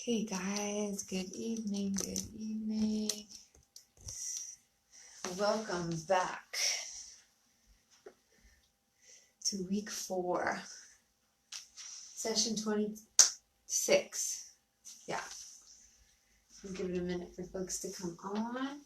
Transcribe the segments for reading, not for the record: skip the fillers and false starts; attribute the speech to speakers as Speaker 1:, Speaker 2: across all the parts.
Speaker 1: Hey guys, good evening, good evening. Welcome back to week 4, session 26. Yeah, I'll give it a minute for folks to come on.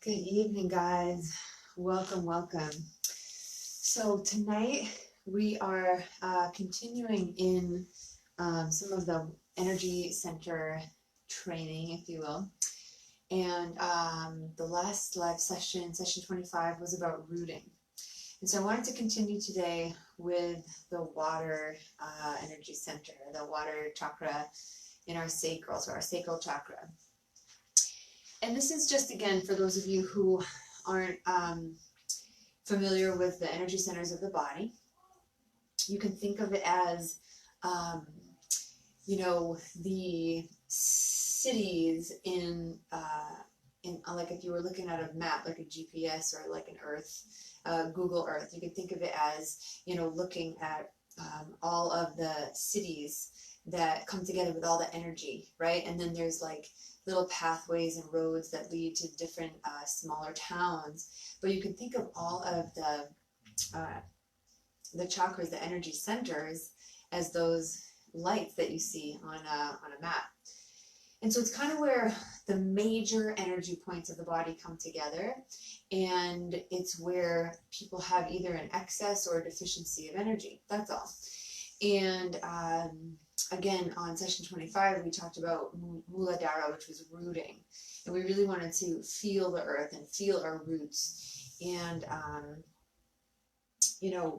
Speaker 1: Good evening, guys. Welcome, welcome. So tonight we are continuing in some of the energy center training, if you will. And the last live session, session 25, was about rooting. And so I wanted to continue today with the water energy center, the water chakra in our sacral, so our sacral chakra. And this is just, again, for those of you who aren't familiar with the energy centers of the body, you can think of it as, the cities in like if you were looking at a map, like a GPS or like an Earth, Google Earth, you could think of it as, looking at all of the cities that come together with all the energy, right? And then there's like little pathways and roads that lead to different smaller towns. But you can think of all of the chakras, the energy centers, as those lights that you see on a map. And so it's kind of where the major energy points of the body come together, and it's where people have either an excess or a deficiency of energy. That's all. And again, on session 25, we talked about Muladhara, which was rooting. And we really wanted to feel the earth and feel our roots and,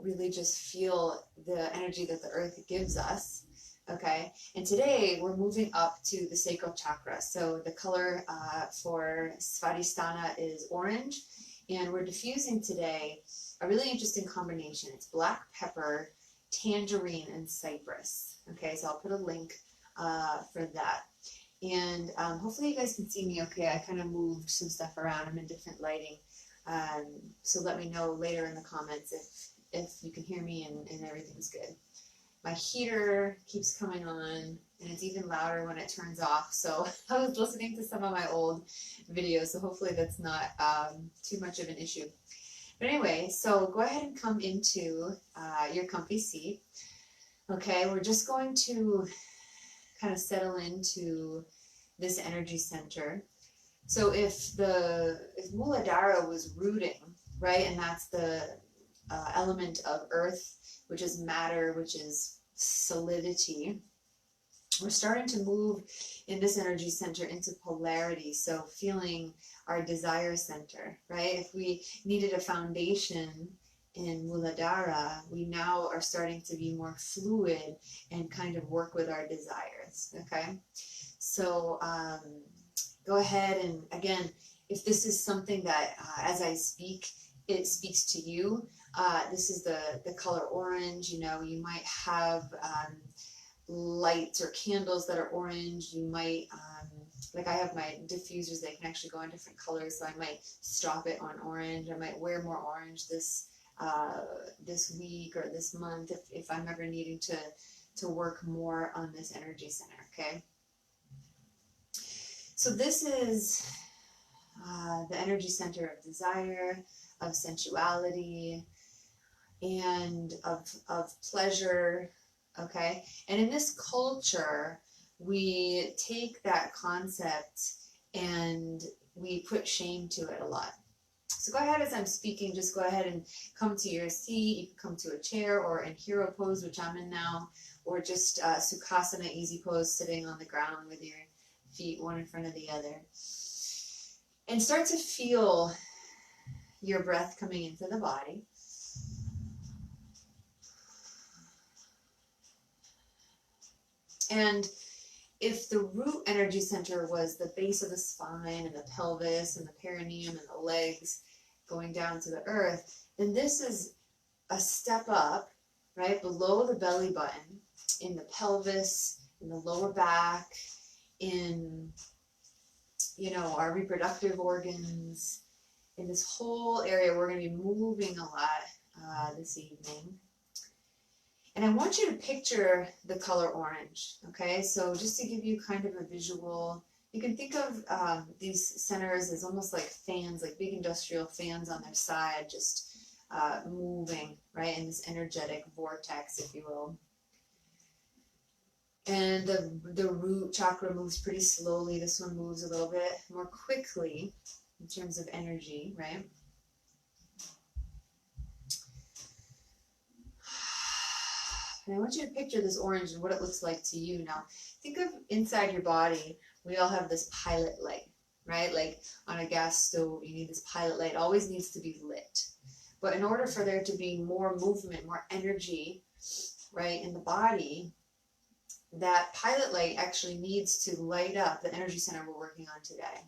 Speaker 1: really just feel the energy that the earth gives us. Okay, and today we're moving up to the sacral chakra. So the color for Svadhisthana is orange, and we're diffusing today a really interesting combination. It's black pepper, tangerine, and cypress. Okay, so I'll put a link for that. And hopefully you guys can see me okay. I kind of moved some stuff around. I'm in different lighting. So let me know later in the comments if you can hear me and everything's good. My heater keeps coming on, and it's even louder when it turns off. So I was listening to some of my old videos, so hopefully that's not too much of an issue. But anyway, so go ahead and come into your comfy seat. Okay, we're just going to kind of settle into this energy center. So if Muladhara was rooting, right, and that's the element of earth, which is matter, which is solidity, we're starting to move in this energy center into polarity. So feeling our desire center, right? If we needed a foundation in Muladhara, we now are starting to be more fluid and kind of work with our desires, okay? So go ahead and, again, if this is something that as I speak, it speaks to you, this is the color orange. You might have lights or candles that are orange. You might, like I have my diffusers, they can actually go in different colors, so I might stop it on orange. I might wear more orange this week or this month if I'm ever needing to work more on this energy center, okay? So this is the energy center of desire, of sensuality, and of pleasure, okay? And in this culture, we take that concept and we put shame to it a lot. So go ahead, as I'm speaking, just go ahead and come to your seat. You can come to a chair or in hero pose, which I'm in now, or just Sukhasana, easy pose, sitting on the ground with your feet one in front of the other. And start to feel your breath coming into the body. And if the root energy center was the base of the spine and the pelvis and the perineum and the legs going down to the earth, then this is a step up, right, below the belly button in the pelvis in the lower back, in, you know, our reproductive organs, in this whole area. We're going to be moving a lot this evening. And I want you to picture the color orange, okay? So just to give you kind of a visual, you can think of these centers as almost like fans, like big industrial fans on their side, just moving, right, in this energetic vortex, if you will. And the root chakra moves pretty slowly. This one moves a little bit more quickly in terms of energy, right? And I want you to picture this orange and what it looks like to you. Now, think of inside your body, we all have this pilot light, right? Like on a gas stove, you need this pilot light. It always needs to be lit. But in order for there to be more movement, more energy, right, in the body, that pilot light actually needs to light up the energy center we're working on today.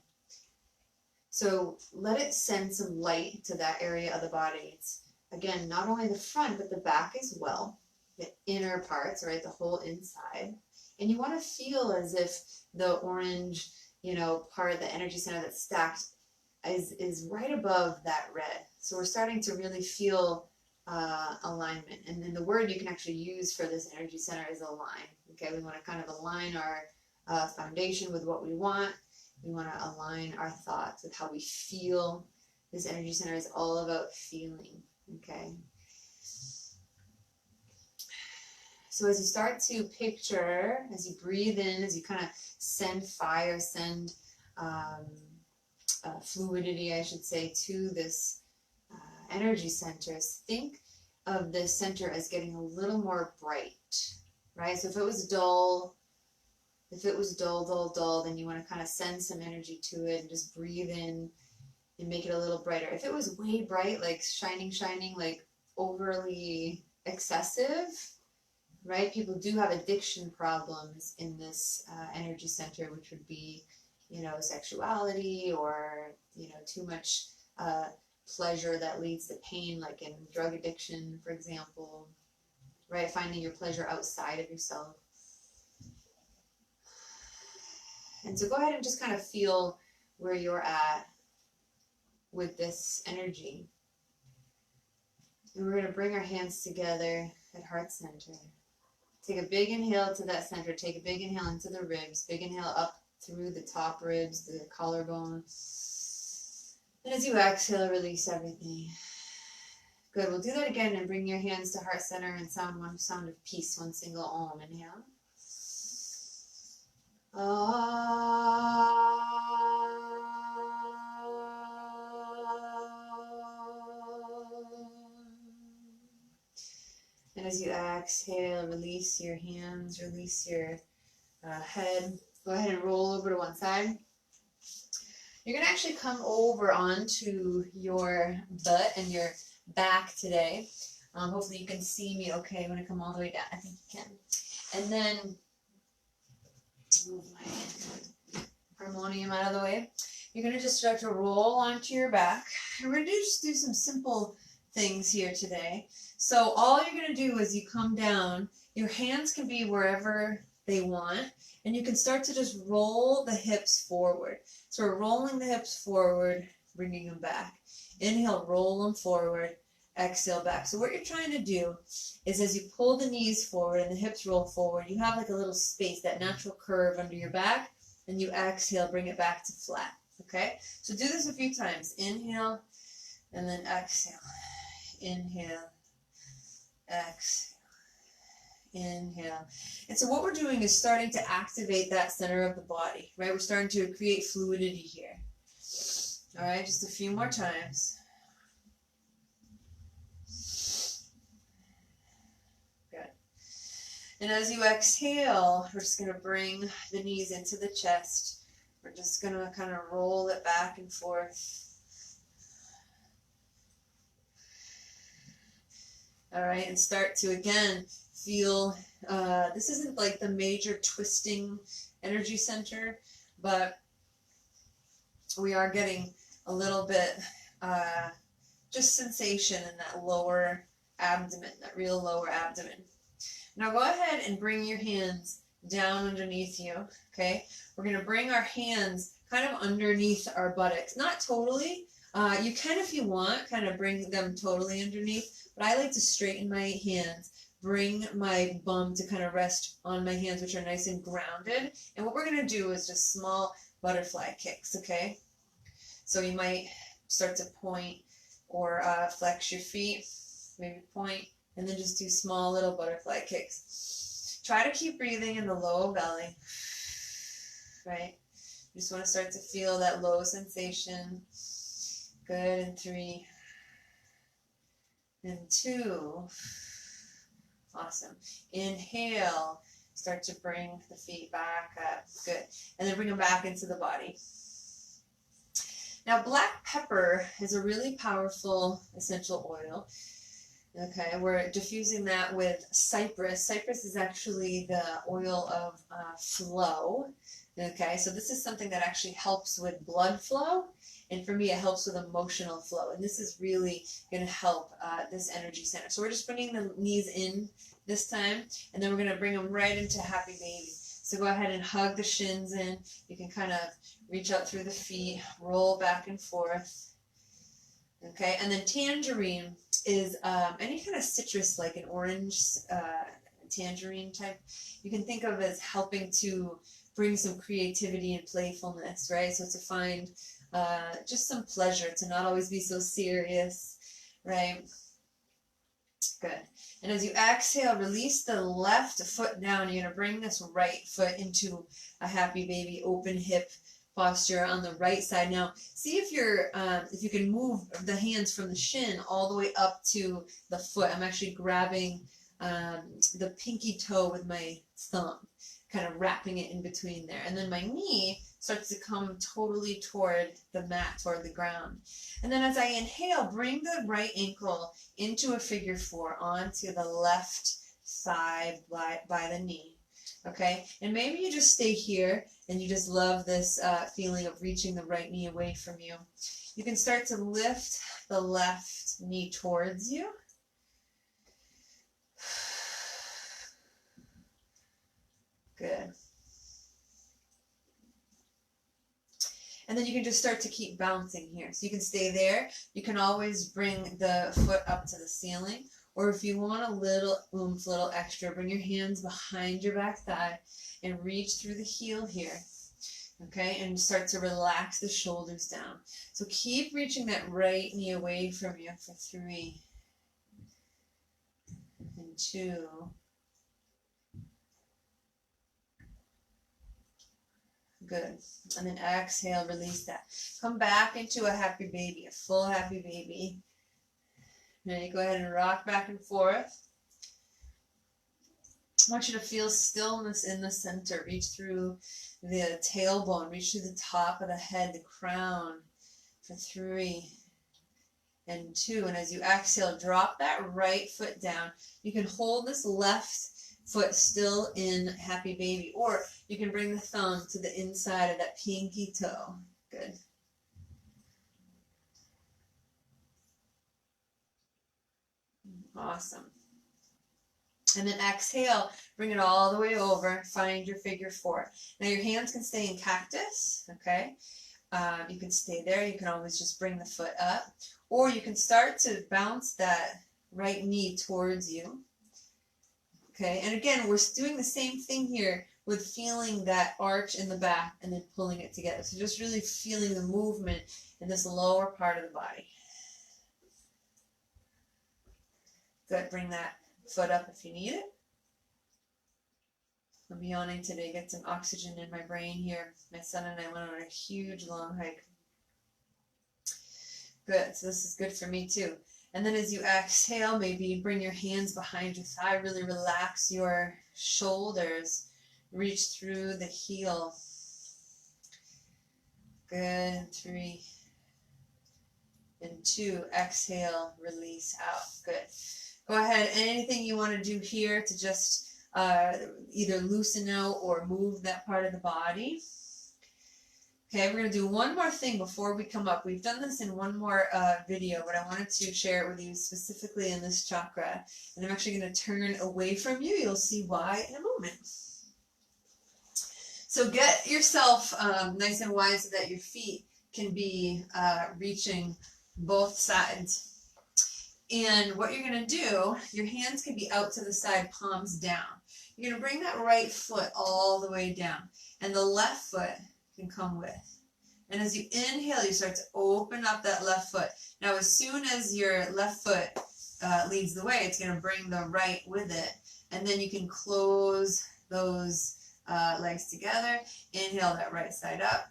Speaker 1: So let it send some light to that area of the body. It's, again, not only the front, but the back as well. The inner parts, right, the whole inside. And you want to feel as if the orange, you know, part of the energy center that's stacked is right above that red. So we're starting to really feel alignment. And then the word you can actually use for this energy center is align. Okay, we want to kind of align our foundation with what we want. We want to align our thoughts with how we feel. This energy center is all about feeling. Okay. So as you start to picture, as you breathe in, as you kind of send fire, send fluidity, I should say, to this energy centers, think of this center as getting a little more bright, right? So if it was dull, then you want to kind of send some energy to it and just breathe in and make it a little brighter. If it was way bright, like shining, like overly excessive, right? People do have addiction problems in this energy center, which would be, you know, sexuality or, you know, too much pleasure that leads to pain, like in drug addiction, for example, right? Finding your pleasure outside of yourself. And so go ahead and just kind of feel where you're at with this energy. And we're going to bring our hands together at heart center. Take a big inhale to that center. Take a big inhale into the ribs. Big inhale up through the top ribs, the collarbone. And as you exhale, release everything. Good. We'll do that again and bring your hands to heart center and sound one sound of peace, one single Om. Inhale. And as you exhale, release your hands, release your head. Go ahead and roll over to one side. You're going to actually come over onto your butt and your back today. Hopefully you can see me okay when I come all the way down. I think you can. And then move my harmonium out of the way. You're going to just start to roll onto your back. And we're going to just do some simple things here today. So all you're going to do is you come down, your hands can be wherever they want, and you can start to just roll the hips forward. So we're rolling the hips forward, bringing them back. Inhale, roll them forward, exhale back. So what you're trying to do is as you pull the knees forward and the hips roll forward, you have like a little space, that natural curve under your back, and you exhale, bring it back to flat. Okay? So do this a few times. Inhale, and then exhale. Inhale, exhale, inhale. And so what we're doing is starting to activate that center of the body, right? We're starting to create fluidity here. All right, just a few more times. Good. And as you exhale, we're just going to bring the knees into the chest. We're just going to kind of roll it back and forth. All right, and start to, again, feel, this isn't like the major twisting energy center, but we are getting a little bit just sensation in that lower abdomen, that real lower abdomen. Now go ahead and bring your hands down underneath you, okay? We're going to bring our hands kind of underneath our buttocks. Not totally. You can, if you want, kind of bring them totally underneath, but I like to straighten my hands, bring my bum to kind of rest on my hands, which are nice and grounded. And what we're going to do is just small butterfly kicks, okay? So you might start to point or flex your feet, maybe point, and then just do small little butterfly kicks. Try to keep breathing in the low belly, right? You just want to start to feel that low sensation. Good, and 3, and 2. Awesome. Inhale, start to bring the feet back up. Good. And then bring them back into the body. Now, black pepper is a really powerful essential oil. Okay, we're diffusing that with cypress. Cypress is actually the oil of flow. Okay, so this is something that actually helps with blood flow. And for me, it helps with emotional flow. And this is really going to help this energy center. So we're just bringing the knees in this time. And then we're going to bring them right into happy baby. So go ahead and hug the shins in. You can kind of reach out through the feet, roll back and forth. Okay, and then tangerine is any kind of citrus, like an orange tangerine type. You can think of as helping to bring some creativity and playfulness, right? So to find just some pleasure, to not always be so serious, right? Good. And as you exhale, release the left foot down. You're going to bring this right foot into a happy baby, open hip posture on the right side. Now, see if you can move the hands from the shin all the way up to the foot. I'm actually grabbing the pinky toe with my thumb, kind of wrapping it in between there. And then my knee starts to come totally toward the mat, toward the ground. And then as I inhale, bring the right ankle into a figure 4 onto the left side by the knee. Okay, and maybe you just stay here and you just love this feeling of reaching the right knee away from you. You can start to lift the left knee towards you. Good. And then you can just start to keep bouncing here. So you can stay there. You can always bring the foot up to the ceiling. Or if you want a little oomph, little extra, bring your hands behind your back thigh and reach through the heel here. Okay, and start to relax the shoulders down. So keep reaching that right knee away from you for 3 and 2. Good. And then exhale, release that. Come back into a happy baby, a full happy baby. Now you go ahead and rock back and forth. I want you to feel stillness in the center. Reach through the tailbone. Reach through the top of the head, the crown for 3 and 2. And as you exhale, drop that right foot down. You can hold this left foot still in happy baby, or you can bring the thumb to the inside of that pinky toe. Good. Awesome. And then exhale, bring it all the way over, find your figure 4. Now your hands can stay in cactus, okay? You can stay there. You can always just bring the foot up, or you can start to bounce that right knee towards you. Okay, and again, we're doing the same thing here with feeling that arch in the back and then pulling it together. So just really feeling the movement in this lower part of the body. Good, bring that foot up if you need it. I'm yawning today, get some oxygen in my brain here. My son and I went on a huge long hike. Good, so this is good for me too. And then as you exhale, maybe bring your hands behind your thigh, really relax your shoulders, reach through the heel. Good, 3 and 2, exhale, release out. Good. Go ahead, anything you want to do here to just either loosen out or move that part of the body. Okay, we're going to do one more thing before we come up. We've done this in one more video, but I wanted to share it with you specifically in this chakra. And I'm actually going to turn away from you. You'll see why in a moment. So get yourself nice and wide so that your feet can be reaching both sides. And what you're going to do, your hands can be out to the side, palms down. You're going to bring that right foot all the way down, and the left foot can come with. And as you inhale, you start to open up that left foot. Now, as soon as your left foot leads the way, it's going to bring the right with it. And then you can close those legs together. Inhale that right side up.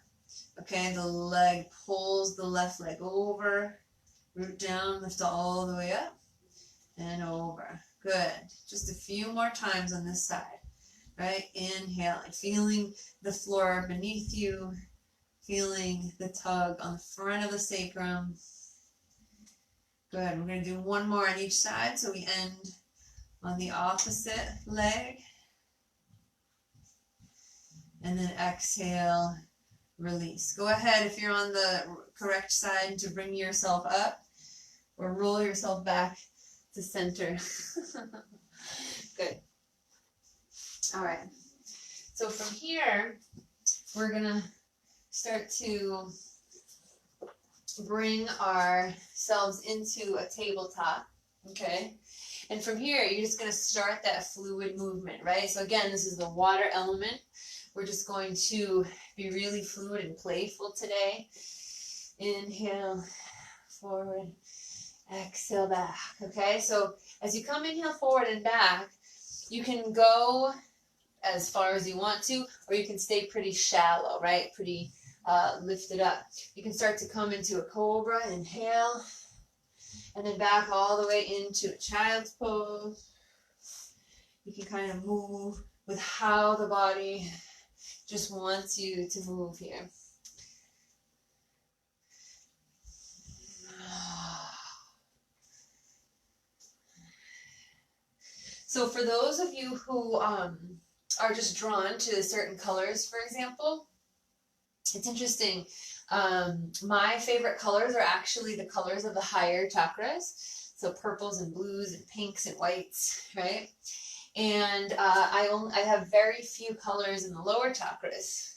Speaker 1: Okay, the leg pulls the left leg over. Root down, lift all the way up and over. Good. Just a few more times on this side. Right? Inhaling, feeling the floor beneath you, feeling the tug on the front of the sacrum. Good. We're going to do one more on each side so we end on the opposite leg. And then exhale, release. Go ahead if you're on the correct side to bring yourself up or roll yourself back to center. Good. All right. So from here, we're going to start to bring ourselves into a tabletop. Okay. And from here, you're just going to start that fluid movement, right? So again, this is the water element. We're just going to be really fluid and playful today. Inhale, forward, exhale, back. Okay, so as you come inhale forward and back, you can go as far as you want to, or you can stay pretty shallow, right? Pretty lifted up. You can start to come into a cobra, inhale, and then back all the way into a child's pose. You can kind of move with how the body just wants you to move here. So for those of you who are just drawn to certain colors, for example, it's interesting. My favorite colors are actually the colors of the higher chakras. So purples and blues and pinks and whites, right? And I have very few colors in the lower chakras.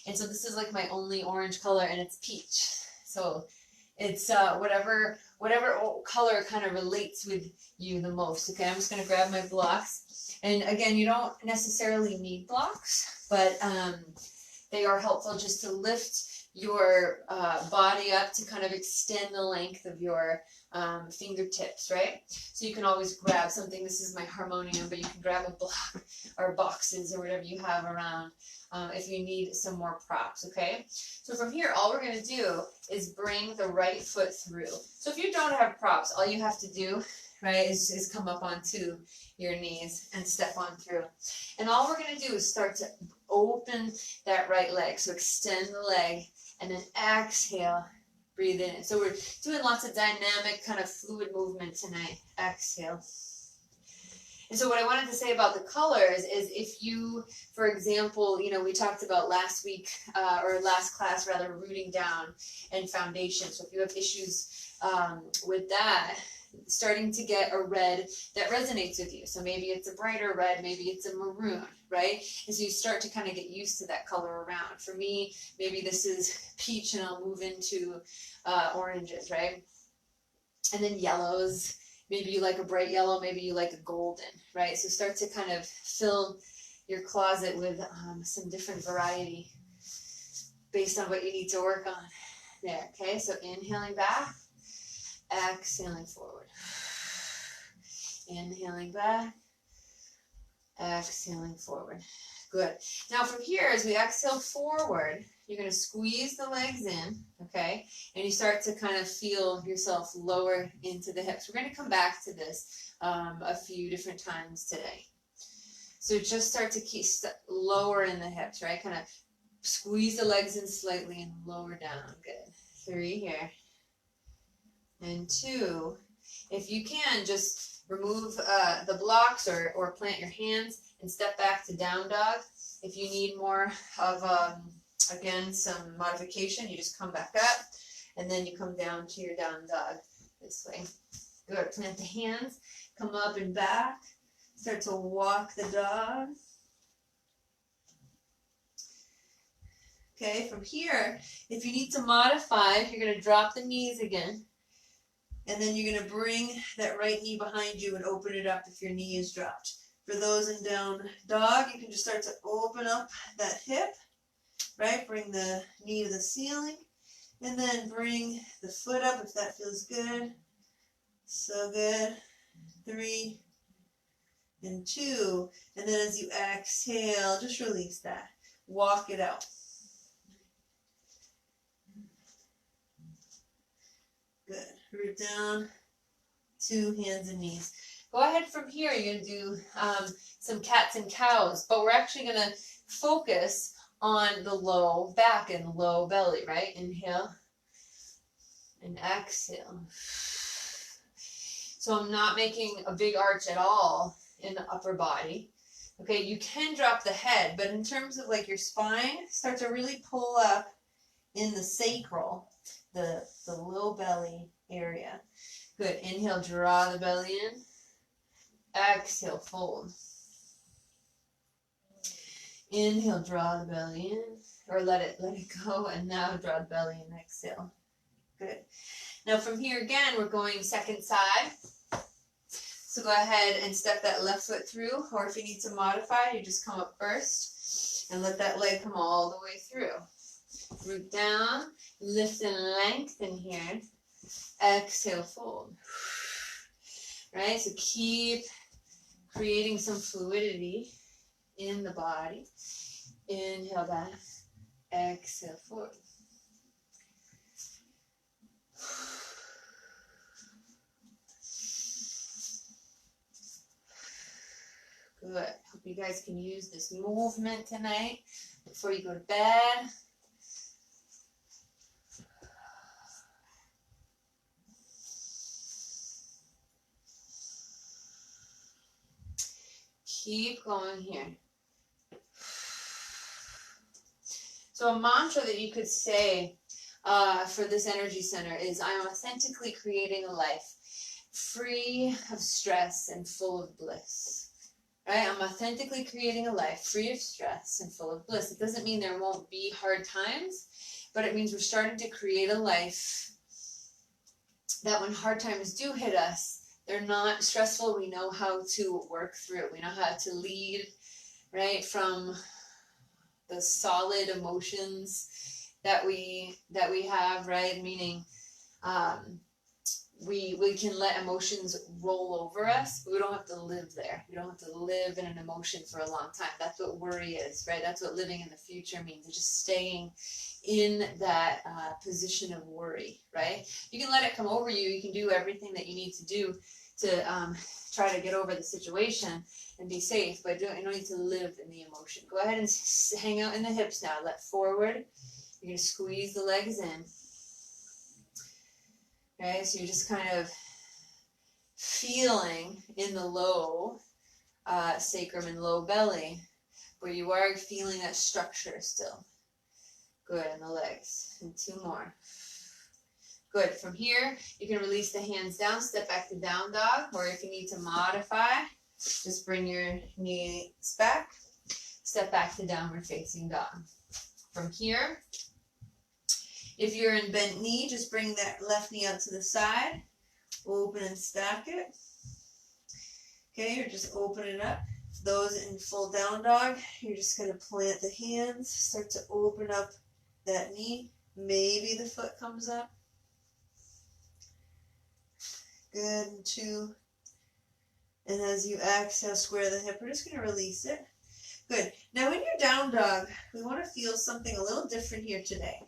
Speaker 1: And so this is like my only orange color, and it's peach. So it's whatever color kind of relates with you the most. Okay, I'm just going to grab my blocks. And again, you don't necessarily need blocks, but they are helpful just to lift your body up to kind of extend the length of your fingertips, right? So you can always grab something. This is my harmonium, but you can grab a block or boxes or whatever you have around if you need some more props, okay? So from here, all we're going to do is bring the right foot through. So if you don't have props, all you have to do, right, is come up onto your knees and step on through. And all we're going to do is start to open that right leg. So extend the leg and then exhale, breathe in. So we're doing lots of dynamic kind of fluid movement tonight. Exhale. And so what I wanted to say about the colors is if you, for example, you know, we talked about last week or last class rather, rooting down and foundation. So if you have issues with that, starting to get a red that resonates with you. So maybe it's a brighter red, maybe it's a maroon, right? And so you start to kind of get used to that color around. For me, maybe this is peach and I'll move into oranges, right? And then yellows. Maybe you like a bright yellow, maybe you like a golden, right? So start to kind of fill your closet with some different variety based on what you need to work on there, okay? So inhaling back, exhaling forward. Inhaling back, exhaling forward. Good. Now from here, as we exhale forward, you're going to squeeze the legs in, okay? And you start to kind of feel yourself lower into the hips. We're going to come back to this a few different times today. So just start to keep lower in the hips, right? Kind of squeeze the legs in slightly and lower down. Good. 3 here. And 2. If you can, just remove the blocks or plant your hands and step back to down dog. If you need more of, again, some modification, you just come back up and then you come down to your down dog this way. Good. Plant the hands, come up and back, start to walk the dog. Okay, from here, if you need to modify, you're going to drop the knees again. And then you're going to bring that right knee behind you and open it up if your knee is dropped. For those in down dog, you can just start to open up that hip, right? Bring the knee to the ceiling. And then bring the foot up if that feels good. So good. 3 and 2. And then as you exhale, just release that. Walk it out. Good. Root down. 2 hands and knees. Go ahead from here. You're going to do some cats and cows, but we're actually going to focus on the low back and low belly, right? Inhale and exhale. So I'm not making a big arch at all in the upper body. Okay, you can drop the head, but in terms of like your spine, start to really pull up in the sacral, the low belly area. Good. Inhale, draw the belly in. Exhale, fold. Inhale, draw the belly in, or let it go, and now draw the belly in. Exhale. Good. Now from here again, we're going second side. So go ahead and step that left foot through, or if you need to modify, you just come up first and let that leg come all the way through. Root down, lift and lengthen here. Exhale, fold. Right, so keep creating some fluidity in the body. Inhale back, exhale forward. Good. Hope you guys can use this movement tonight before you go to bed. Keep going here. So a mantra that you could say for this energy center is, I'm authentically creating a life free of stress and full of bliss. Right? I'm authentically creating a life free of stress and full of bliss. It doesn't mean there won't be hard times, but it means we're starting to create a life that when hard times do hit us, they're not stressful. We know how to work through. We know how to lead, right, from the solid emotions that we have, right? Meaning, we can let emotions roll over us, but we don't have to live there. We don't have to live in an emotion for a long time. That's what worry is, right? That's what living in the future means. It's just staying in that position of worry, right? You can let it come over you. You can do everything that you need to do to try to get over the situation and be safe, but you don't need to live in the emotion. Go ahead and hang out in the hips now. Let forward. You're going to squeeze the legs in. Okay, so you're just kind of feeling in the low sacrum and low belly, where you are feeling that structure still. Good, and the legs. And 2 more. Good. From here, you can release the hands down, step back to down dog, or if you need to modify, just bring your knees back, step back to downward facing dog. From here, if you're in bent knee, just bring that left knee out to the side, open and stack it. Okay, or just open it up. For those in full down dog, you're just going to plant the hands, start to open up that knee. Maybe the foot comes up. Good, and 2. And as you exhale, square the hip. We're just going to release it. Good. Now in your down dog, we want to feel something a little different here today.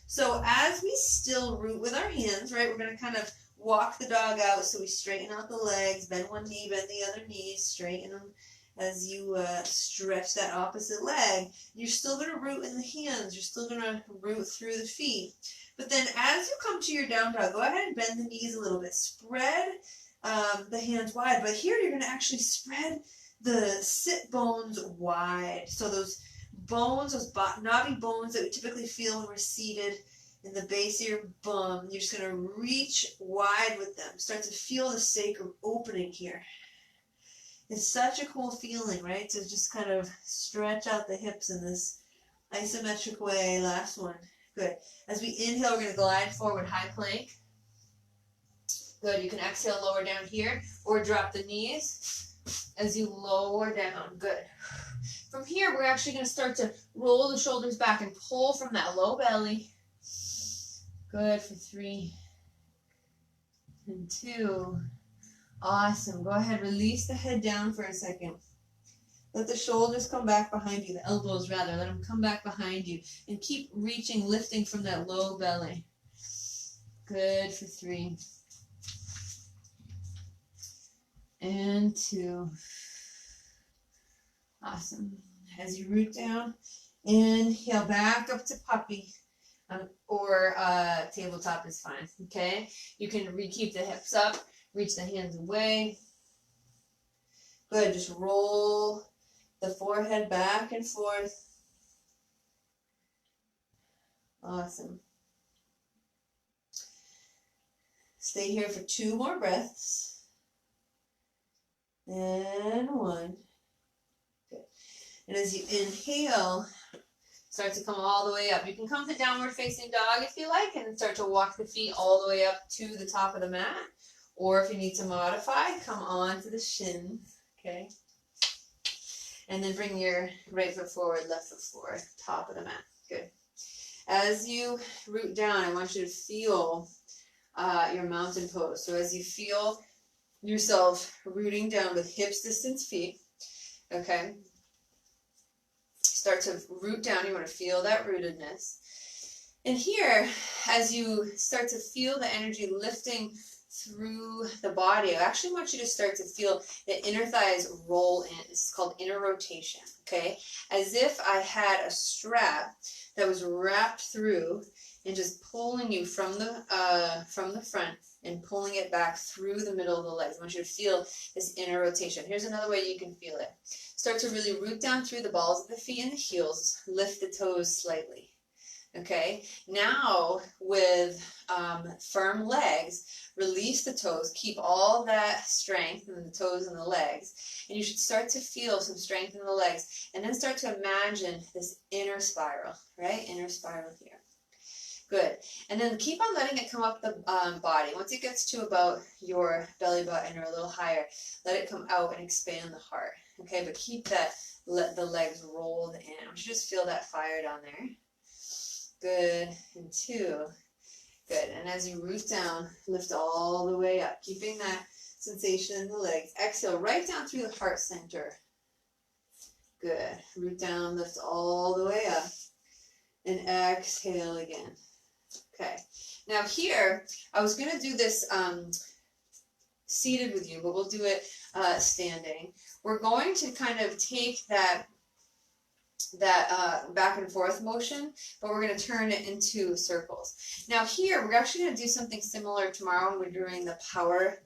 Speaker 1: So as we still root with our hands, right, we're going to kind of walk the dog out. So we straighten out the legs, bend one knee, bend the other knee, straighten them as you stretch that opposite leg. You're still going to root in the hands. You're still going to root through the feet. But then as you come to your down dog, go ahead and bend the knees a little bit. Spread the hands wide. But here you're going to actually spread the sit bones wide. So those bones, those knobby bones that we typically feel when we're seated in the base of your bum, you're just going to reach wide with them. Start to feel the sacrum opening here. It's such a cool feeling, right? To just kind of stretch out the hips in this Isometric way, last one. Good. As we inhale, we're going to glide forward, high plank. Good. You can exhale, lower down here, or drop the knees as you lower down. Good. From here, we're actually going to start to roll the shoulders back and pull from that low belly. Good for 3 and 2. Awesome. Go ahead, release the head down for a second. Let the shoulders come back behind you, the elbows rather. Let them come back behind you. And keep reaching, lifting from that low belly. Good for 3. And 2. Awesome. As you root down, inhale back up to puppy. Or tabletop is fine, okay? You can keep the hips up, reach the hands away. Good, just roll the forehead back and forth. Awesome. Stay here for 2 more breaths. And 1. Good. And as you inhale, start to come all the way up. You can come to downward facing dog if you like, and start to walk the feet all the way up to the top of the mat. Or if you need to modify, come on to the shins, okay? And then bring your right foot forward, left foot forward, top of the mat. Good. As you root down, I want you to feel your mountain pose. So as you feel yourself rooting down with hips distance feet, okay? Start to root down. You want to feel that rootedness. And here, as you start to feel the energy lifting through the body, I actually want you to start to feel the inner thighs roll in. This is called inner rotation, okay? As if I had a strap that was wrapped through and just pulling you from the front and pulling it back through the middle of the legs. I want you to feel this inner rotation. Here's another way you can feel it. Start to really root down through the balls of the feet and the heels. Lift the toes slightly. Okay, now with firm legs, release the toes, keep all that strength in the toes and the legs, and you should start to feel some strength in the legs, and then start to imagine this inner spiral, right? Inner spiral here. Good. And then keep on letting it come up the body. Once it gets to about your belly button or a little higher, let it come out and expand the heart. Okay, but keep that, let the legs rolled in. I want you to just feel that fire down there. Good, and 2. Good, and as you root down, lift all the way up, keeping that sensation in the legs. Exhale right down through the heart center. Good, root down, lift all the way up, and exhale again. Okay, now here, I was going to do this seated with you, but we'll do it standing. We're going to kind of take that back and forth motion, but we're going to turn it into circles. Now here, we're actually going to do something similar tomorrow when we're doing the power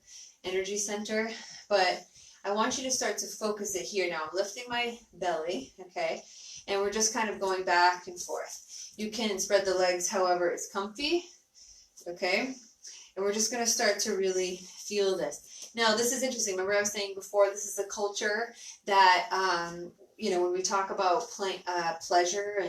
Speaker 1: energy center, but I want you to start to focus it here. Now I'm lifting my belly, okay, and we're just kind of going back and forth. You can spread the legs however it's comfy, okay, and we're just going to start to really feel this. Now this is interesting. Remember I was saying before, this is a culture that you know, when we talk about pleasure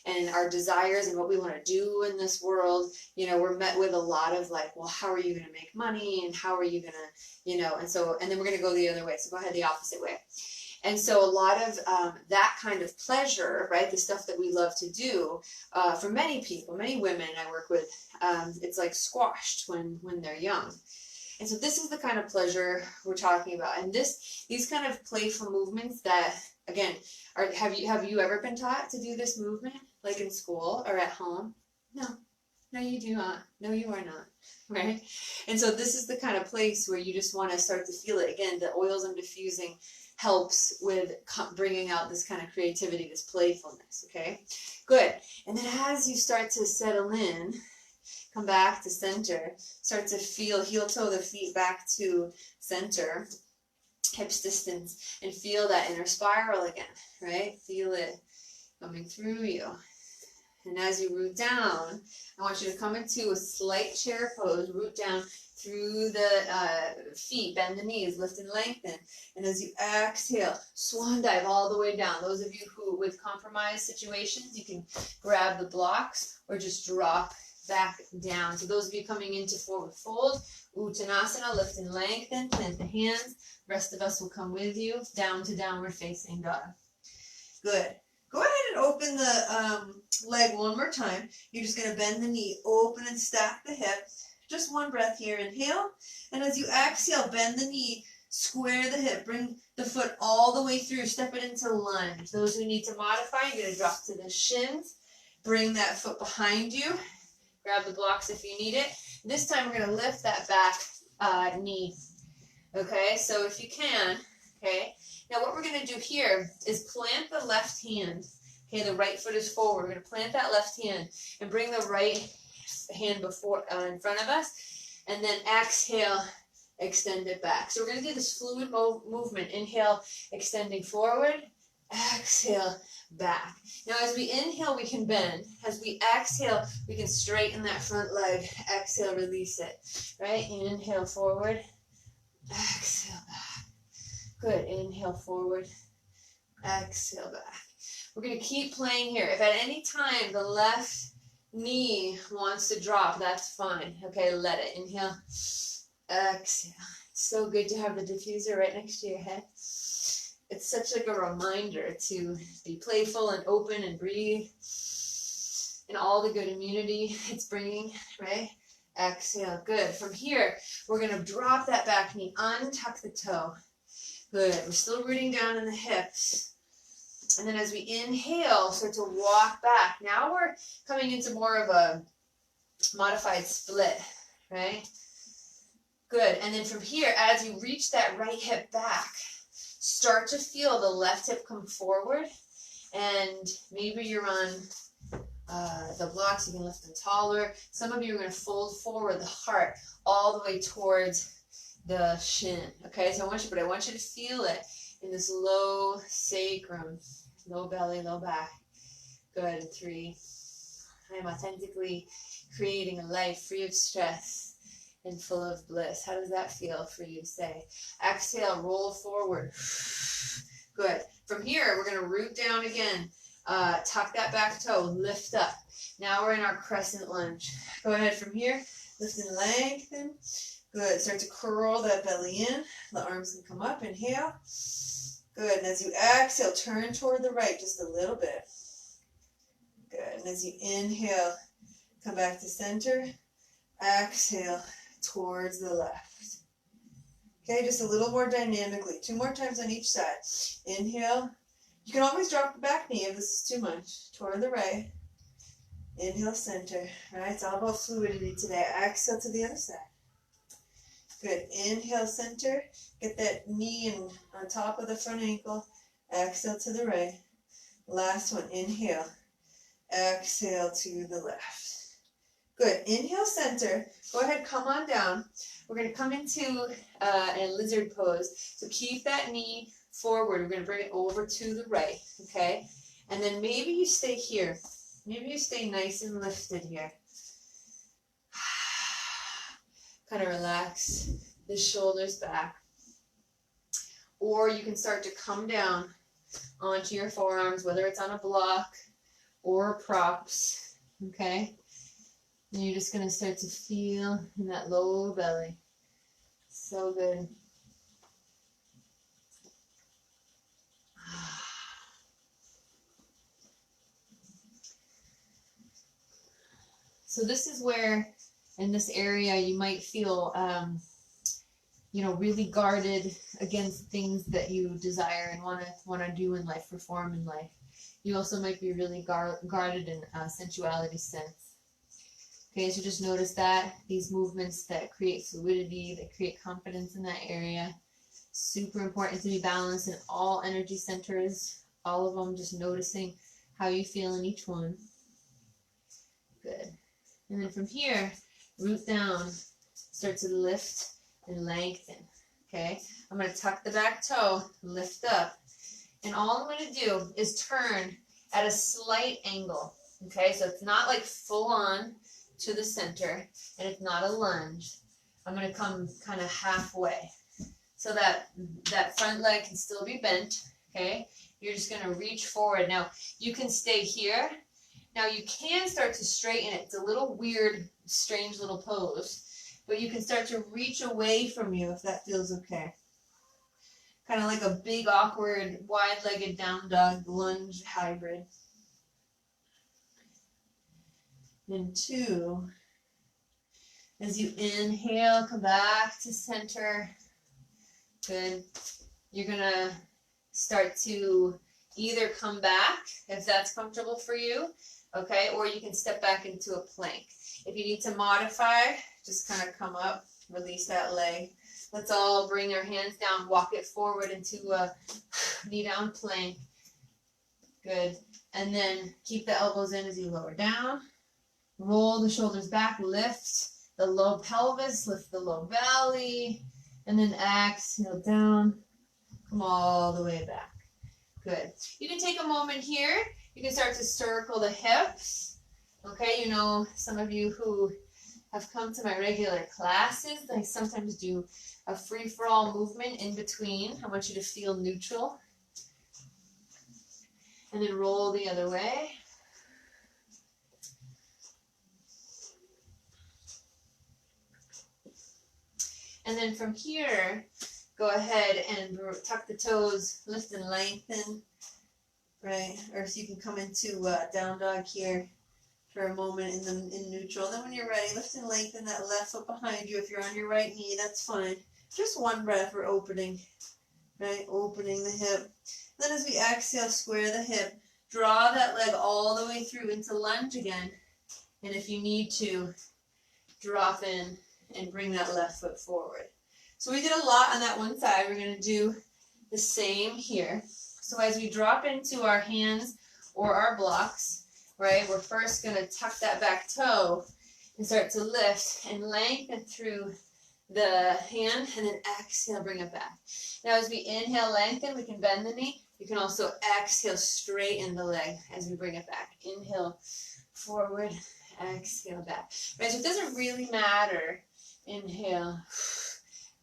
Speaker 1: and our desires and what we want to do in this world, you know, we're met with a lot of like, well, how are you going to make money, and how are you going to, you know, and then we're going to go the other way. So go ahead the opposite way. And so a lot of that kind of pleasure, right, the stuff that we love to do, for many people, many women I work with, it's like squashed when they're young. And so this is the kind of pleasure we're talking about. And these kind of playful movements that, again, have you ever been taught to do this movement, like in school or at home? No, you do not. No, you are not, right? And so this is the kind of place where you just want to start to feel it. Again, the oils I'm diffusing helps with bringing out this kind of creativity, this playfulness, okay? Good. And then as you start to settle in, come back to center, start to feel, heel toe the feet back to center, hips distance, and feel that inner spiral again, right? Feel it coming through you. And as you root down, I want you to come into a slight chair pose, root down through the feet, bend the knees, lift and lengthen. And as you exhale, swan dive all the way down. Those of you who with compromised situations, you can grab the blocks or just drop back down. So those of you coming into forward fold, Uttanasana, lift and lengthen, plant the hands. The rest of us will come with you down to downward facing dog. Good. Go ahead and open the leg one more time. You're just going to bend the knee, open and stack the hip. Just one breath here. Inhale. And as you exhale, bend the knee, square the hip. Bring the foot all the way through. Step it into lunge. Those who need to modify, you're going to drop to the shins. Bring that foot behind you. Grab the blocks if you need it. This time we're going to lift that back knee. Okay, so if you can, okay. Now what we're going to do here is plant the left hand. Okay, the right foot is forward. We're going to plant that left hand and bring the right hand before in front of us. And then exhale, extend it back. So we're going to do this fluid movement. Inhale, extending forward. Exhale, back. Now as we inhale, we can bend. As we exhale, we can straighten that front leg. Exhale, release it. Right? Inhale, forward. Exhale, back. Good. Inhale, forward. Exhale, back. We're going to keep playing here. If at any time the left knee wants to drop, that's fine. Okay, let it. Inhale, exhale. It's so good to have the diffuser right next to your head. It's such like a reminder to be playful and open and breathe and all the good immunity it's bringing, right? Exhale. Good. From here, we're going to drop that back knee, untuck the toe. Good. We're still rooting down in the hips. And then as we inhale, start to walk back. Now we're coming into more of a modified split, right? Good. And then from here, as you reach that right hip back, start to feel the left hip come forward. And maybe you're on the blocks, you can lift them taller. Some of you are going to fold forward the heart all the way towards the shin. Okay, so I want you to feel it in this low sacrum, low belly, low back. Good. 3. I am authentically creating a life free of stress and full of bliss. How does that feel for you? Say, exhale, roll forward. Good. From here, we're going to root down again. Tuck that back toe, lift up. Now we're in our crescent lunge. Go ahead from here, lift and lengthen. Good. Start to curl that belly in. The arms can come up. Inhale. Good. And as you exhale, turn toward the right just a little bit. Good. And as you inhale, come back to center. Exhale towards the left. Okay, just a little more dynamically. 2 more times on each side. Inhale. You can always drop the back knee if this is too much. Toward the right. Inhale, center. Right? It's all about fluidity today. Exhale to the other side. Good. Inhale, center. Get that knee in on top of the front ankle. Exhale to the right. Last one. Inhale. Exhale to the left. Good. Inhale, center. Go ahead, come on down. We're going to come into a lizard pose. So keep that knee forward. We're going to bring it over to the right. Okay? And then maybe you stay here. Maybe you stay nice and lifted here. Kind of relax the shoulders back. Or you can start to come down onto your forearms, whether it's on a block or props. Okay? And you're just going to start to feel in that low belly. So good. So this is where, in this area, you might feel, really guarded against things that you desire and want to do in life, perform in life. You also might be really guarded in sensuality sense. Okay, so just notice that these movements that create fluidity, that create confidence in that area, super important to be balanced in all energy centers, all of them, just noticing how you feel in each one. Good. And then from here, root down, start to lift and lengthen. Okay, I'm going to tuck the back toe, lift up, and all I'm going to do is turn at a slight angle. Okay, so it's not like full on to the center, and it's not a lunge. I'm going to come kind of halfway so that that front leg can still be bent. Okay, you're just going to reach forward. Now, you can stay here. Now, you can start to straighten it. It's a little weird, strange little pose, but you can start to reach away from you if that feels okay. Kind of like a big, awkward, wide-legged down dog lunge hybrid. And 2, as you inhale, come back to center. Good. You're going to start to either come back, if that's comfortable for you, okay, or you can step back into a plank. If you need to modify, just kind of come up, release that leg. Let's all bring our hands down, walk it forward into a knee down plank. Good. And then keep the elbows in as you lower down. Roll the shoulders back, lift the low pelvis, lift the low belly, and then exhale down, come all the way back. Good. You can take a moment here. You can start to circle the hips. Okay, you know, some of you who have come to my regular classes, I sometimes do a free-for-all movement in between. I want you to feel neutral. And then roll the other way. And then from here, go ahead and tuck the toes, lift and lengthen, right? Or so you can come into down dog here for a moment in neutral. Then when you're ready, lift and lengthen that left foot behind you. If you're on your right knee, that's fine. Just one breath for opening, right? Opening the hip. Then as we exhale, square the hip. Draw that leg all the way through into lunge again. And if you need to, drop in and bring that left foot forward. So we did a lot on that one side. We're going to do the same here. So as we drop into our hands or our blocks, right, we're first going to tuck that back toe and start to lift and lengthen through the hand, and then exhale, bring it back. Now as we inhale, lengthen, we can bend the knee. You can also exhale, straighten the leg as we bring it back. Inhale, forward, exhale, back. Right, so it doesn't really matter. Inhale,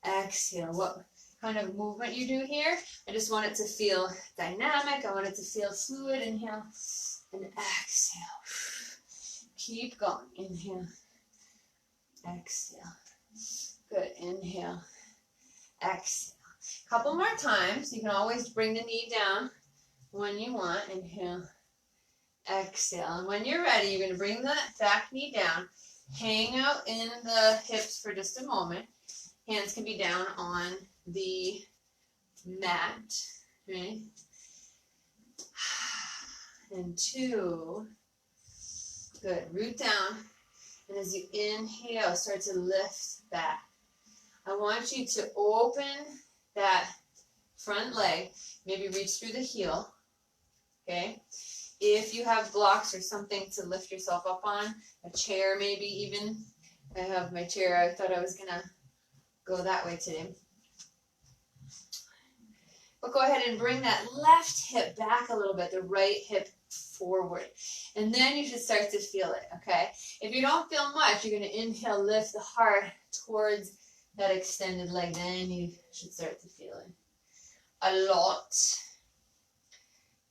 Speaker 1: exhale. What kind of movement you do here? I just want it to feel dynamic. I want it to feel fluid. Inhale and exhale. Keep going. Inhale, exhale. Good. Inhale, exhale. Couple more times. You can always bring the knee down when you want. Inhale, exhale. And when you're ready, you're going to bring the back knee down. Hang out in the hips for just a moment. Hands can be down on the mat. Right? And 2. Good. Root down. And as you inhale, start to lift back. I want you to open that front leg. Maybe reach through the heel. Okay? If you have blocks or something to lift yourself up on, a chair maybe even. I have my chair. I thought I was going to go that way today. But go ahead and bring that left hip back a little bit, the right hip forward. And then you should start to feel it, okay? If you don't feel much, you're going to inhale, lift the heart towards that extended leg. Then you should start to feel it a lot.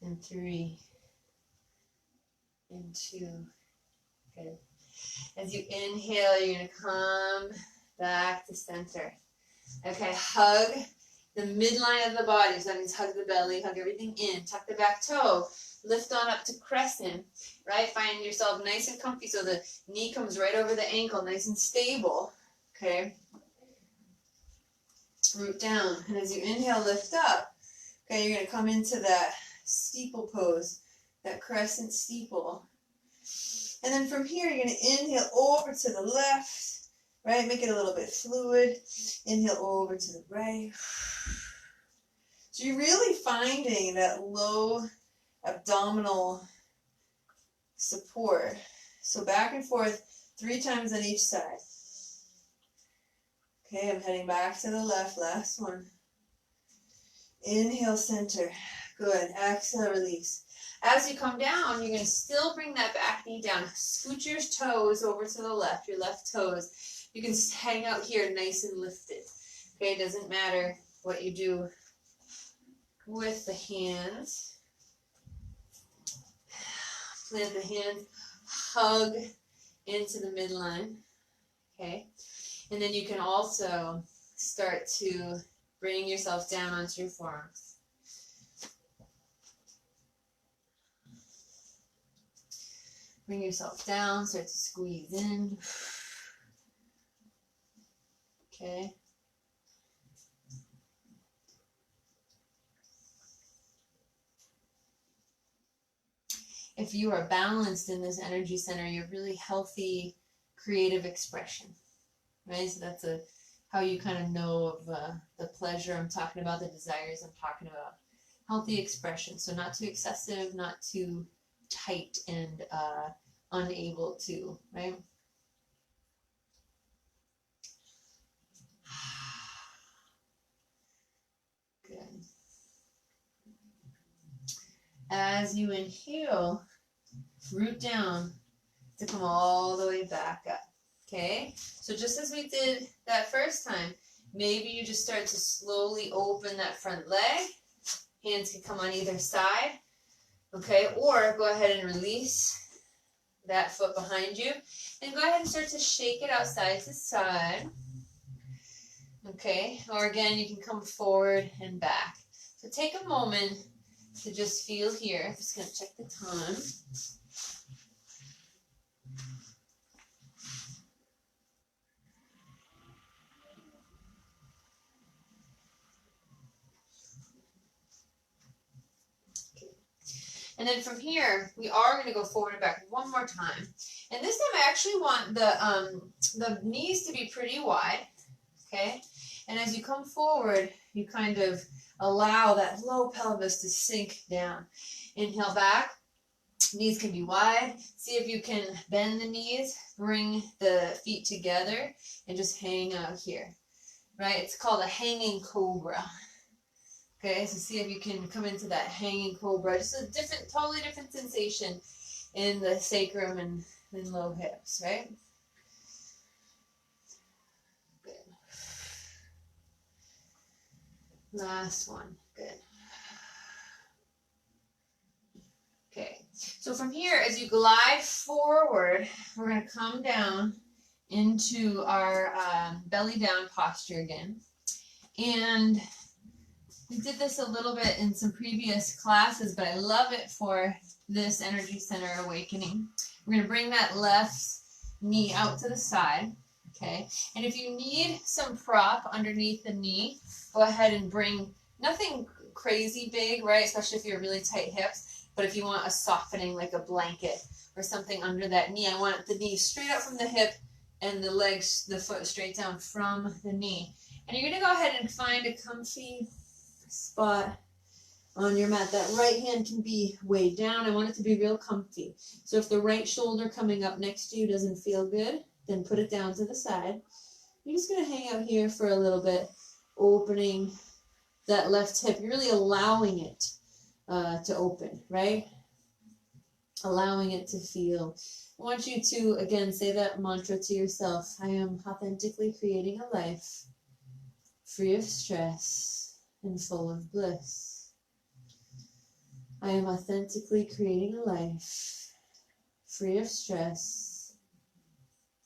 Speaker 1: And 3. And 2. Good. As you inhale, you're going to come back to center. Okay, hug the midline of the body. So that means hug the belly, hug everything in. Tuck the back toe. Lift on up to crescent, right? Find yourself nice and comfy so the knee comes right over the ankle, nice and stable. Okay. Root down. And as you inhale, lift up. Okay, you're going to come into that steeple pose, that crescent steeple. And then from here, you're going to inhale over to the left, right? Make it a little bit fluid. Inhale over to the right. So you're really finding that low abdominal support. So back and forth 3 times on each side. Okay, I'm heading back to the left. Last one. Inhale, center. Good. Exhale, release. As you come down, you're going to still bring that back knee down. Scoot your toes over to the left, your left toes. You can hang out here nice and lifted. Okay, it doesn't matter what you do with the hands. Plant the hands, hug into the midline. Okay, and then you can also start to bring yourself down onto your forearms. Bring yourself down, start to squeeze in. Okay. If you are balanced in this energy center, you're really healthy, creative expression, right? So that's how you kind of know of the pleasure I'm talking about, the desires I'm talking about. Healthy expression, so not too excessive, not too tight and unable to, right? Good. As you inhale, root down to come all the way back up. Okay? So just as we did that first time, maybe you just start to slowly open that front leg. Hands can come on either side. Okay? Or go ahead and release that foot behind you. And go ahead and start to shake it out side to side. Okay? Or again, you can come forward and back. So take a moment to just feel here. I'm just going to check the time. And then from here, we are going to go forward and back one more time. And this time I actually want the knees to be pretty wide, okay? And as you come forward, you kind of allow that low pelvis to sink down. Inhale back, knees can be wide. See if you can bend the knees, bring the feet together, and just hang out here, right? It's called a hanging cobra. Okay, so see if you can come into that hanging cobra. Just a different, totally different sensation in the sacrum and low hips, right? Good. Last one. Good. Okay, so from here, as you glide forward, we're going to come down into our belly down posture again. And we did this a little bit in some previous classes, but I love it for this energy center awakening. We're going to bring that left knee out to the side, okay? And if you need some prop underneath the knee, go ahead and bring nothing crazy big, right? Especially if you have really tight hips. But if you want a softening, like a blanket or something under that knee, I want the knee straight up from the hip and the legs, the foot straight down from the knee. And you're going to go ahead and find a comfy spot on your mat. That right hand can be way down. I want it to be real comfy. So if the right shoulder coming up next to you doesn't feel good, then put it down to the side. You're just going to hang out here for a little bit, opening that left hip. You're really allowing it to open, right? Allowing it to feel. I want you to, again, say that mantra to yourself. I am authentically creating a life free of stress and full of bliss. I am authentically creating a life free of stress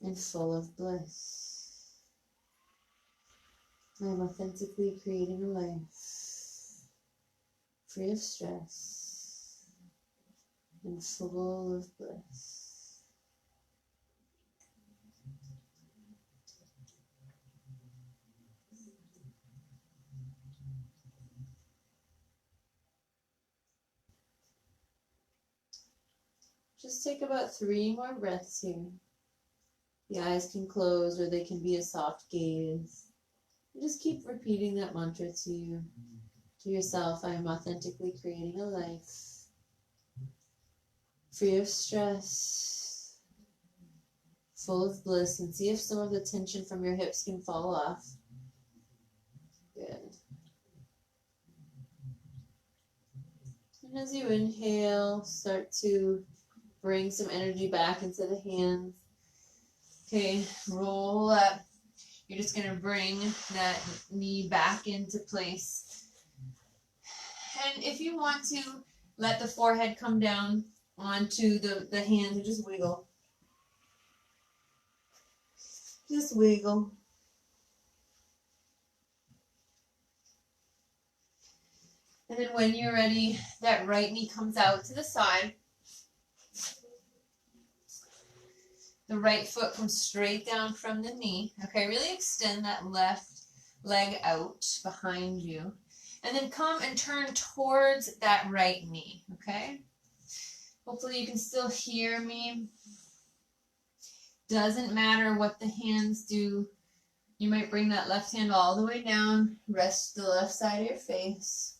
Speaker 1: and full of bliss. I am authentically creating a life free of stress and full of bliss. Just take about 3 more breaths here. The eyes can close or they can be a soft gaze. And just keep repeating that mantra to yourself. I am authentically creating a life free of stress, full of bliss. And see if some of the tension from your hips can fall off. Good. And as you inhale, start to bring some energy back into the hands. Okay, roll up. You're just going to bring that knee back into place. And if you want to let the forehead come down onto the hands and just wiggle. Just wiggle. And then when you're ready, that right knee comes out to the side. The right foot comes straight down from the knee. Okay, really extend that left leg out behind you. And then come and turn towards that right knee, okay? Hopefully you can still hear me. Doesn't matter what the hands do. You might bring that left hand all the way down. Rest the left side of your face.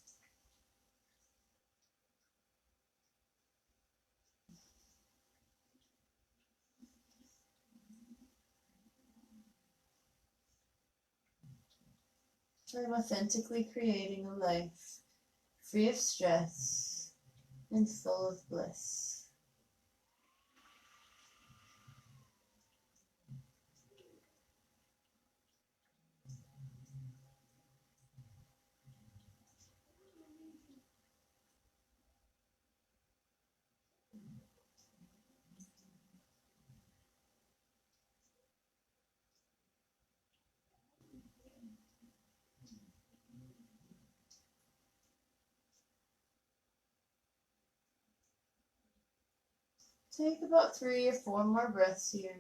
Speaker 1: I'm authentically creating a life free of stress and full of bliss. Take about 3 or 4 more breaths here.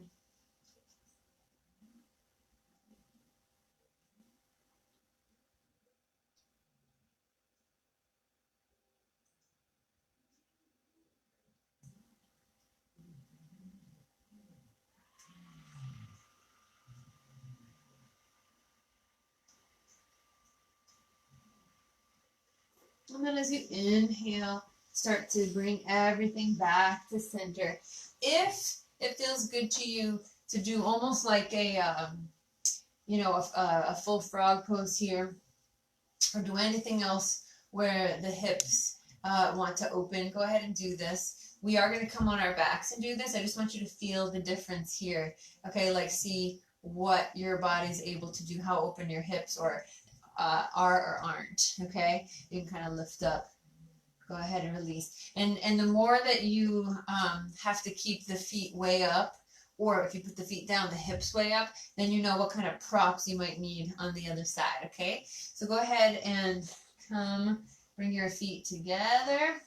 Speaker 1: And then as you inhale, start to bring everything back to center. If it feels good to you to do almost like a full frog pose here, or do anything else where the hips want to open, go ahead and do this. We are going to come on our backs and do this. I just want you to feel the difference here. Okay, like see what your body's able to do, how open your hips are or aren't. Okay, you can kind of lift up. Go ahead and release. And the more that you have to keep the feet way up, or if you put the feet down, the hips way up, then you know what kind of props you might need on the other side, okay? So go ahead and bring your feet together.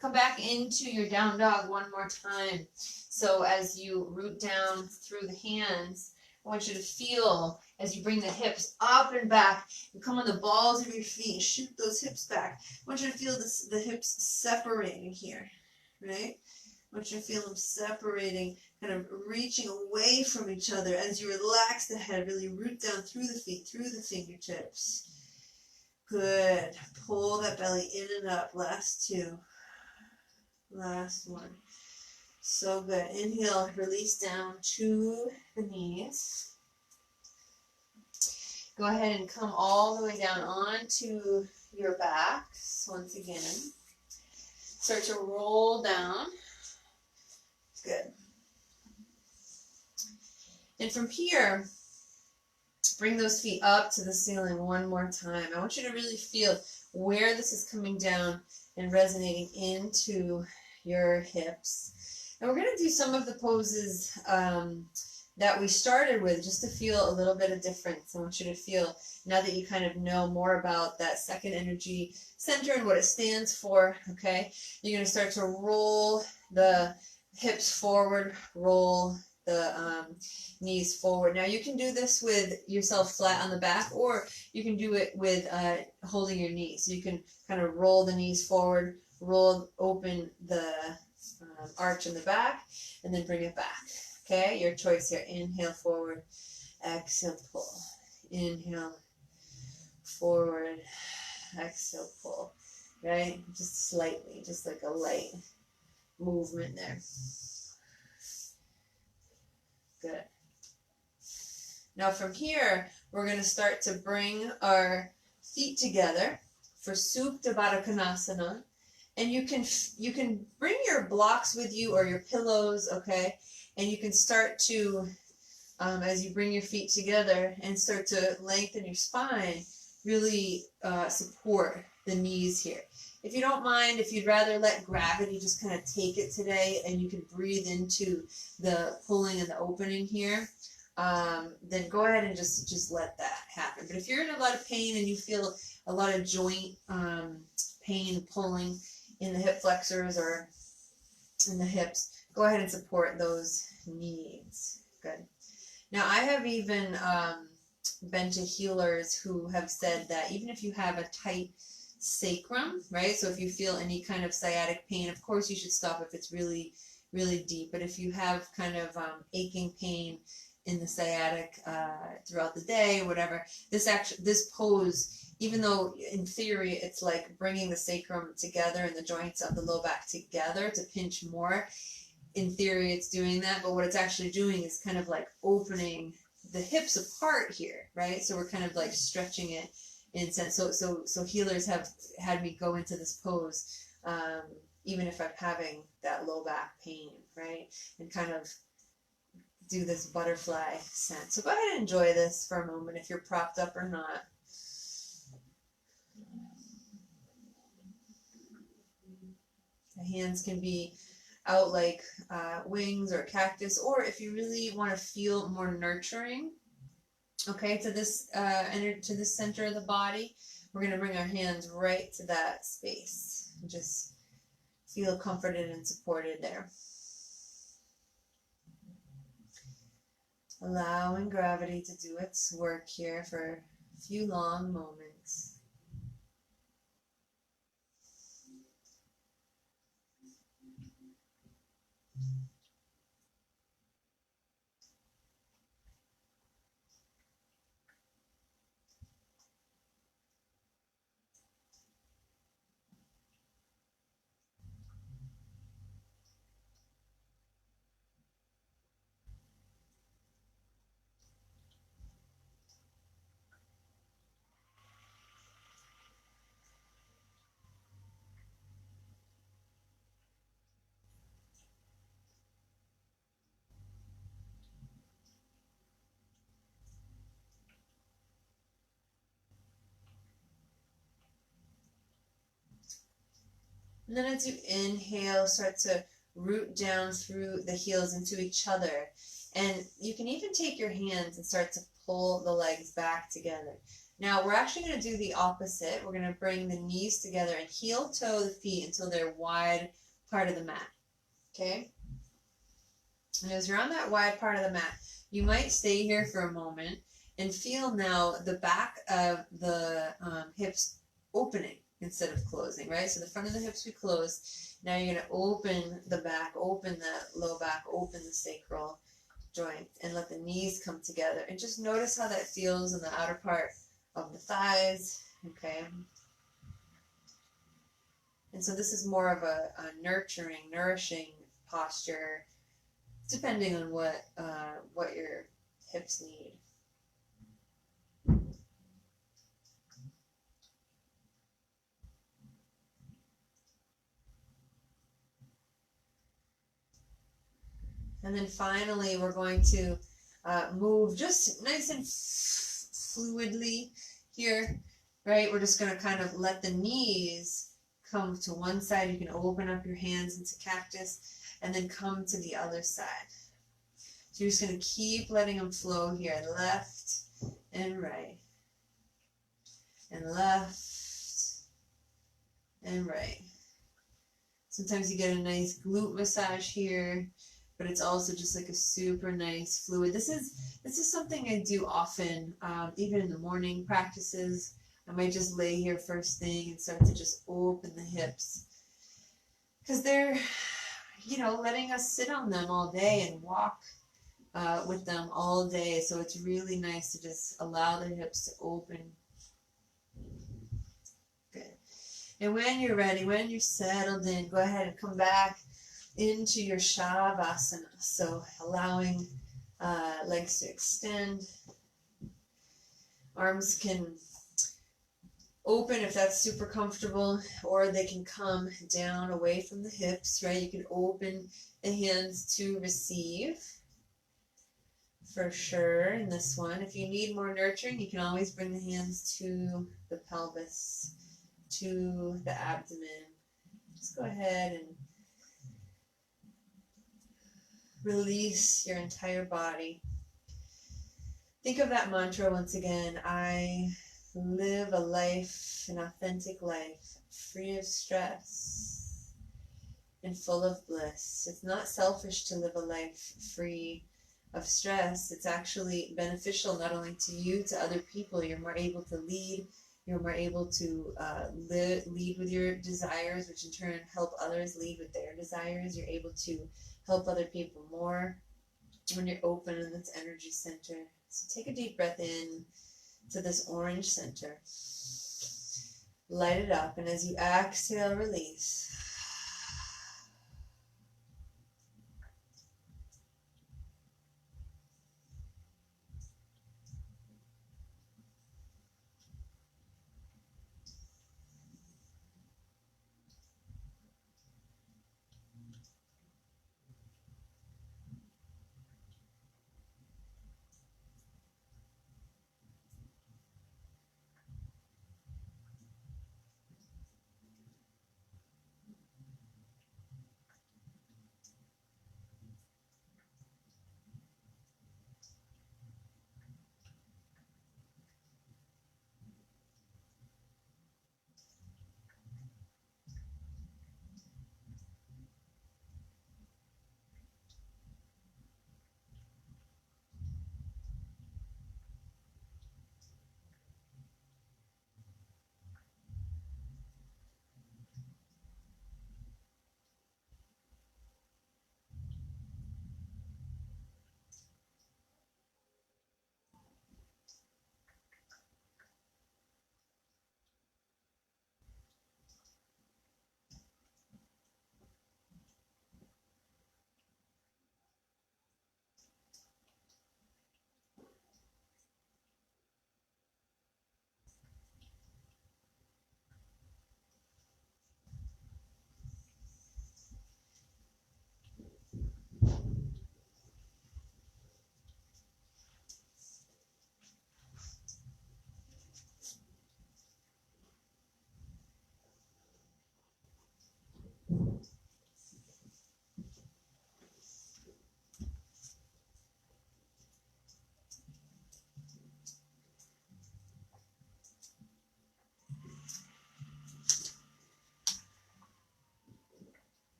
Speaker 1: Come back into your down dog one more time. So as you root down through the hands, I want you to feel as you bring the hips up and back. You come on the balls of your feet, shoot those hips back. I want you to feel the hips separating here, right? I want you to feel them separating, kind of reaching away from each other as you relax the head. Really root down through the feet, through the fingertips. Good. Pull that belly in and up. Last 2. Last 1. So good. Inhale, release down to the knees. Go ahead and come all the way down onto your backs once again. Start to roll down. Good. And from here, bring those feet up to the ceiling one more time. I want you to really feel where this is coming down and resonating into your hips. And we're going to do some of the poses that we started with just to feel a little bit of difference. I want you to feel, now that you kind of know more about that second energy center and what it stands for, okay, you're going to start to roll the hips forward, roll the knees forward. Now you can do this with yourself flat on the back, or you can do it with holding your knees. So you can kind of roll the knees forward, roll open the arch in the back, and then bring it back. Okay, your choice here. Inhale forward, exhale pull. Inhale forward, exhale pull. Right, just slightly, just like a light movement there. Good. Now from here, we're going to start to bring our feet together for Supta Baddha Konasana. And you can bring your blocks with you or your pillows, okay? And you can start to, as you bring your feet together and start to lengthen your spine, really support the knees here. If you don't mind, if you'd rather let gravity just kind of take it today and you can breathe into the pulling and the opening here, then go ahead and just let that happen. But if you're in a lot of pain and you feel a lot of joint pain pulling in the hip flexors or in the hips, go ahead and support those knees. Good. Now, I have even been to healers who have said that even if you have a tight sacrum, right? So if you feel any kind of sciatic pain, of course you should stop if it's really, really deep. But if you have kind of aching pain in the sciatic throughout the day, whatever, this pose, even though in theory it's like bringing the sacrum together and the joints of the low back together to pinch more, in theory it's doing that, but what it's actually doing is kind of like opening the hips apart here, right? So we're kind of like stretching it in sense. So healers have had me go into this pose, even if I'm having that low back pain, right? And kind of do this butterfly scent. So go ahead and enjoy this for a moment if you're propped up or not. The hands can be out like wings or cactus, or if you really want to feel more nurturing, okay, to this to the center of the body, we're going to bring our hands right to that space and just feel comforted and supported there. Allowing gravity to do its work here for a few long moments. And then as you inhale, start to root down through the heels into each other. And you can even take your hands and start to pull the legs back together. Now, we're actually going to do the opposite. We're going to bring the knees together and heel toe the feet until they're wide part of the mat. Okay? And as you're on that wide part of the mat, you might stay here for a moment and feel now the back of the hips opening instead of closing, right? So the front of the hips we close. Now you're going to open the back, open the low back, open the sacral joint, and let the knees come together. And just notice how that feels in the outer part of the thighs, okay? And so this is more of a nurturing, nourishing posture, depending on what your hips need. And then finally, we're going to move just nice and fluidly here, right? We're just going to kind of let the knees come to one side. You can open up your hands into cactus and then come to the other side. So you're just going to keep letting them flow here, left and right, and left and right. Sometimes you get a nice glute massage here, but it's also just like a super nice fluid. This is something I do often, even in the morning practices. I might just lay here first thing and start to just open the hips, because they're, letting us sit on them all day and walk with them all day. So it's really nice to just allow the hips to open. Good. And when you're ready, when you're settled in, go ahead and come back into your Shavasana. So allowing legs to extend. Arms can open if that's super comfortable, or they can come down away from the hips, right? You can open the hands to receive, for sure, in this one. If you need more nurturing, you can always bring the hands to the pelvis, to the abdomen. Just go ahead and release your entire body. Think of that mantra once again. I live a life, an authentic life, free of stress and full of bliss. It's not selfish to live a life free of stress. It's actually beneficial not only to you, to other people. You're more able to lead. You're more able to lead with your desires, which in turn help others lead with their desires. You're able to help other people more when you're open in this energy center. So take a deep breath in to this orange center. Light it up, and as you exhale, release.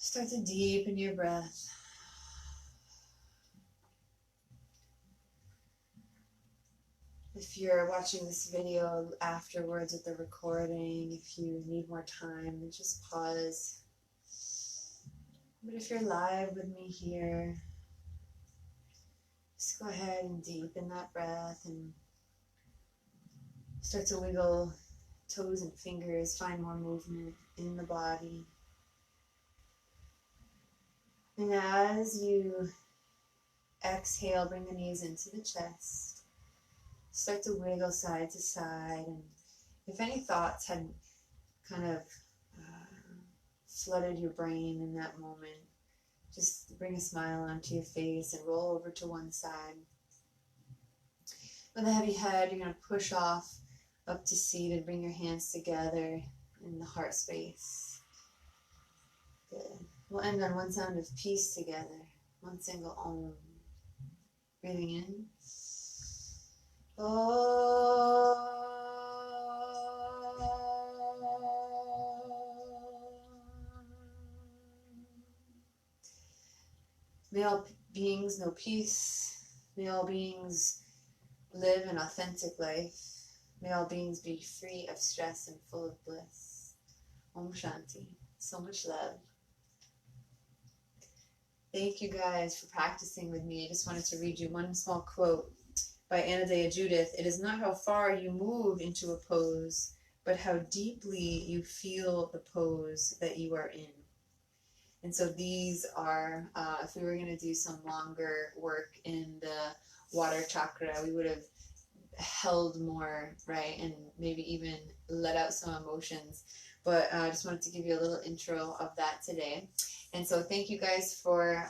Speaker 1: Start to deepen your breath. If you're watching this video afterwards with the recording, if you need more time, then just pause. But if you're live with me here, just go ahead and deepen that breath and start to wiggle toes and fingers, find more movement in the body. And as you exhale, bring the knees into the chest. Start to wiggle side to side. And if any thoughts had kind of flooded your brain in that moment, just bring a smile onto your face and roll over to one side. With a heavy head, you're going to push off up to seated. Bring your hands together in the heart space. Good. We'll end on one sound of peace together. One single Om. Breathing in. Om. May all beings know peace. May all beings live an authentic life. May all beings be free of stress and full of bliss. Om Shanti. So much love. Thank you guys for practicing with me. I just wanted to read you one small quote by Anodea Judith. It is not how far you move into a pose, but how deeply you feel the pose that you are in. And so these are, if we were going to do some longer work in the water chakra, we would have held more, right? And maybe even let out some emotions. But I just wanted to give you a little intro of that today. And so thank you guys for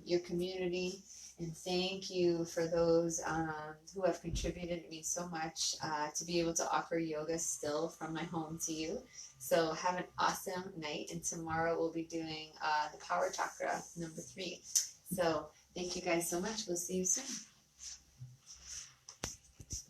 Speaker 1: your community. And thank you for those who have contributed. It means so much to be able to offer yoga still from my home to you. So have an awesome night. And tomorrow we'll be doing the power chakra, number 3. So thank you guys so much. We'll see you soon.